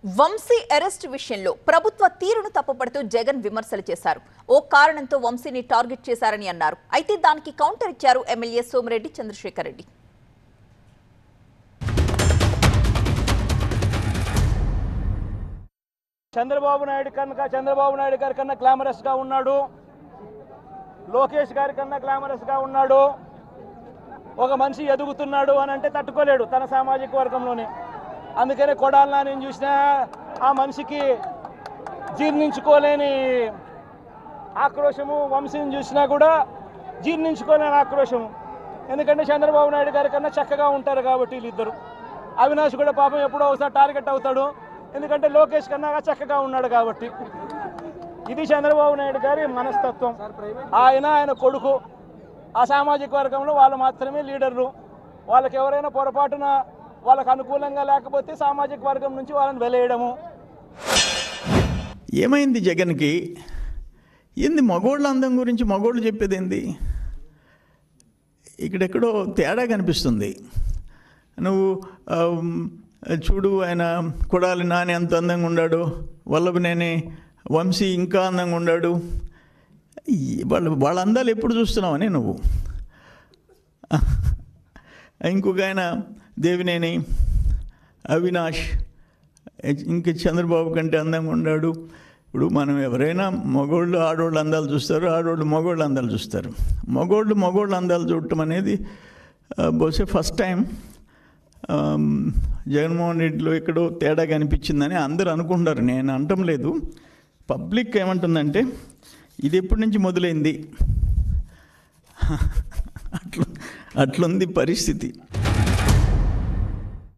Vamsi arrest విషయంలో ప్రభుత్వ తీరును తప్పుపడుతూ జగన్ విమర్శలు చేశారు. ఓ కారణంతో వంశీని టార్గెట్ చేశారని అన్నారు. అయితే దానికి కౌంటర్ ఇచ్చారు ఎమ్మెల్యే సోమిరెడ్డి చంద్రశేఖర్ రెడ్డి. చంద్రబాబు నాయుడు గారి కన్నా గ్లామరస్ గా ఉన్నాడు, లోకేష్ గారి కన్నా గ్లామరస్ గా ఉన్నాడు. ఒక మనిషి ఎదుగుతున్నాడు అని అంటే తట్టుకోలేడు తన సామాజిక వర్గంలోనే. అందుకనే కొడాలని నేను చూసినా ఆ మనిషికి జీర్ణించుకోలేని ఆక్రోశము, వంశీని చూసినా కూడా జీర్ణించుకోలేని ఆక్రోశము. ఎందుకంటే చంద్రబాబు నాయుడు గారి కన్నా చక్కగా ఉంటారు కాబట్టి వీళ్ళిద్దరు. అవినాష్ కూడా పాపం ఎప్పుడో ఒకసారి టార్గెట్ అవుతాడు, ఎందుకంటే లోకేష్ కన్నా చక్కగా ఉన్నాడు కాబట్టి. ఇది చంద్రబాబు నాయుడు గారి మనస్తత్వం. ఆయన కొడుకు, ఆ సామాజిక వర్గంలో వాళ్ళు మాత్రమే లీడర్లు. వాళ్ళకి ఎవరైనా పొరపాటున వాళ్ళకు అనుకూలంగా లేకపోతే సామాజిక వర్గం నుంచి వాళ్ళని వెలేయడము. ఏమైంది జగన్కి? ఏంది మగోళ్ళ అందం గురించి మగోళ్ళు చెప్పేది ఏంది? ఇక్కడెక్కడో తేడా కనిపిస్తుంది. నువ్వు చూడు, ఆయన కొడాలి నాని ఎంత అందంగా ఉన్నాడు, వల్లభనేని వంశీ ఇంకా అందంగా ఉన్నాడు. వాళ్ళ అందాలు ఎప్పుడు చూస్తున్నావని నువ్వు. ఇంకొక ఆయన దేవినేని అవినాష్ ఇంక చంద్రబాబు కంటే అందంగా ఉన్నాడు. ఇప్పుడు మనం ఎవరైనా మగోళ్ళు ఆడోళ్ళు అందాలు చూస్తారు, ఆడోళ్ళు మగోళ్ళు అందాలు చూస్తారు. మగోళ్ళు అందాలు చూడటం అనేది బహుశా ఫస్ట్ టైం జగన్మోహన్ రెడ్డిలో ఎక్కడో తేడా కనిపించిందని అందరూ అనుకుంటారు. నేను అనటం లేదు. పబ్లిక్ ఏమంటుందంటే ఇది ఎప్పటి నుంచి మొదలైంది, అట్లుంది పరిస్థితి.